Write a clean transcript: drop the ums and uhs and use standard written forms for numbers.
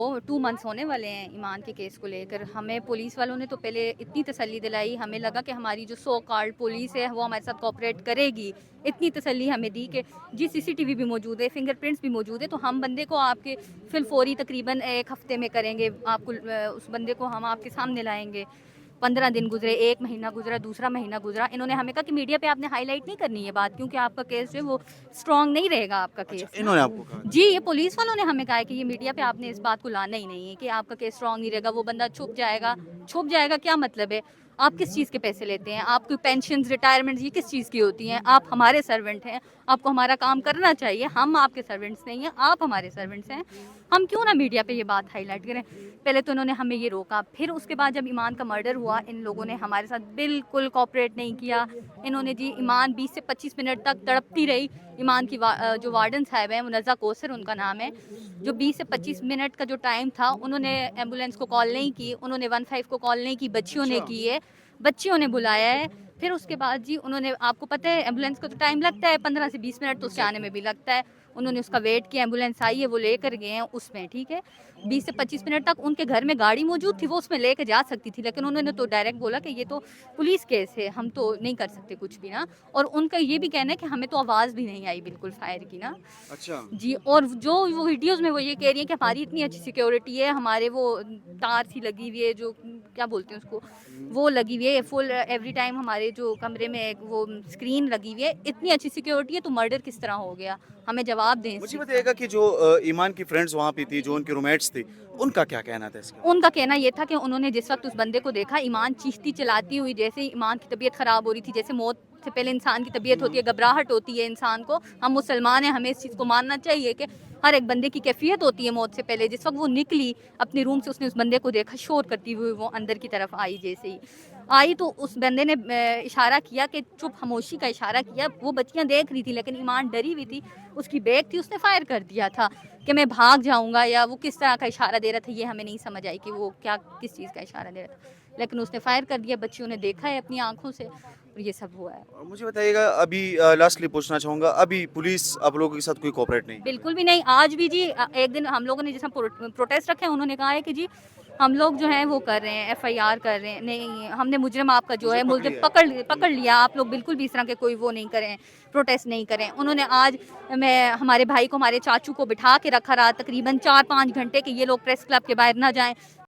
وہ 2 منथ्स होने वाले हैं ईमान के केस को लेकर। हमें पुलिस वालों ने तो पहले इतनी तसल्ली दिलाई, हमें लगा कि हमारी जो सो कॉल्ड पुलिस है वो हमारे साथ कोऑपरेट करेगी। इतनी तसल्ली हमें दी कि जी सीसीटीवी भी मौजूद है, फिंगरप्रिंट्स भी मौजूद है, तो हम बंदे को आपके फिल फौरी तकरीबन 1 हफ्ते में करेंगे। आपको उस बंदे को हम आपके सामने लाएँगे। 15 दिन गुजरे, 1 महीना गुजरा, दूसरा महीना गुजरा। इन्होंने हमें कहा कि मीडिया पे आपने हाईलाइट नहीं करनी है बात, क्योंकि आपका केस जो है वो स्ट्रॉन्ग नहीं रहेगा आपका अच्छा, केस इन्होंने ना। आपको कहा था? जी, ये पुलिस वालों ने हमें कहा है कि ये मीडिया पे आपने इस बात को लाना ही नहीं है कि आपका केस स्ट्रॉन्ग नहीं रहेगा, वो बंदा छुप जाएगा। छुप जाएगा क्या मतलब है? आप किस चीज़ के पैसे लेते हैं? आपकी पेंशन्स, रिटायरमेंट ये किस चीज़ की होती हैं? आप हमारे सर्वेंट हैं, आपको हमारा काम करना चाहिए। हम आपके सर्वेंट्स नहीं हैं, आप हमारे सर्वेंट्स हैं। हम क्यों ना मीडिया पे ये बात हाईलाइट करें? पहले तो इन्होंने हमें ये रोका, फिर उसके बाद जब ईमान का मर्डर हुआ, इन लोगों ने हमारे साथ बिल्कुल कोऑपरेट नहीं किया। इन्होंने जी ईमान 20 से 25 मिनट तक तड़पती रही। ईमान की जो वार्डन साहब हैं, मुनज़्ज़ा कौसर उनका नाम है, जो 20 से 25 मिनट का जो टाइम था, उन्होंने एम्बुलेंस को कॉल नहीं की, उन्होंने 15 को कॉल नहीं की, बच्चियों ने अच्छा। की है, बच्चियों ने बुलाया है। फिर उसके बाद जी उन्होंने, आपको पता है एम्बुलेंस का तो टाइम लगता है, 15 से 20 मिनट तो उसके आने एग्ज़ैक्टली। में भी लगता है। उन्होंने उसका वेट किया, एम्बुलेंस आई है, वो लेकर गए हैं उसमें, ठीक है। 20 से 25 मिनट तक उनके घर में गाड़ी मौजूद थी, वो उसमें लेके जा सकती थी, लेकिन उन्होंने तो डायरेक्ट बोला कि ये तो पुलिस केस है, हम तो नहीं कर सकते कुछ भी ना। और उनका ये भी कहना है कि हमें तो आवाज़ भी नहीं आई बिल्कुल फायर की ना। अच्छा। जी, और जो वो वीडियोज़ में वो ये कह रही हैं कि हमारी इतनी अच्छी सिक्योरिटी है, हमारे वो तार सी लगी हुई है, जो क्या बोलते हैं उसको, हुँ। वो लगी हुई है फुल एवरी टाइम, हमारे जो कमरे में एक वो स्क्रीन लगी हुई है, इतनी अच्छी सिक्योरिटी है, तो मर्डर किस तरह हो गया? हमें जवाब दें इस मुझे चीज़ का। बताइएगा कि जो ईमान की फ्रेंड्स वहाँ पे थी, जो उनके रूममेट्स थे, उनका क्या कहना था इसके बारे उनका कहना ये था कि उन्होंने जिस वक़्त उस बंदे को देखा, ईमान चीखती-चिल्लाती हुई, जैसे ही ईमान की तबीयत ख़राब हो रही थी, जैसे मौत से पहले इंसान की तबीयत होती है, घबराहट होती है इंसान को। हम मुसलमान हैं, हमें इस चीज़ को मानना चाहिए कि हर एक बंदे की कैफ़ियत होती है मौत से पहले। जिस वक़्त वो निकली अपने रूम से, उसने उस बंदे को देखा, शोर करती हुई वो अंदर की तरफ आई जैसे ही। आई तो उस बंदे ने इशारा किया कि चुप, खामोशी का इशारा किया। वो बच्चियाँ देख रही थी, लेकिन ईमान डरी हुई थी, उसकी बैग थी, उसने फायर कर दिया था कि मैं भाग जाऊँगा, या वो किस तरह का इशारा दे रहा था, ये हमें नहीं समझ आई कि वो क्या, किस चीज़ का इशारा दे रहा था। लेकिन उसने फायर कर दिया, बच्चियों ने देखा है अपनी आँखों से, और ये सब हुआ है। और मुझे बताइएगा अभी लास्टली पूछना चाहूँगा, अभी पुलिस आप लोगों के साथ कोई कोऑपरेट नहीं कर रहा बिल्कुल भी नहीं। आज भी जी एक दिन हम लोगों ने जैसा प्रोटेस्ट रखे हैं, उन्होंने कहा है कि जी हम लोग जो हैं वो कर रहे हैं, एफआईआर कर रहे हैं। नहीं, हमने मुजरिम आपका जो मुझे है पकड़ी मुलज़िम है। पकड़ लिया। आप लोग बिल्कुल भी इस तरह के कोई वो नहीं करें, प्रोटेस्ट नहीं करें। उन्होंने आज मैं हमारे भाई को, हमारे चाचू को बिठा के रखा रहा तकरीबन 4-5 घंटे कि ये लोग प्रेस क्लब के बाहर ना जाएँ।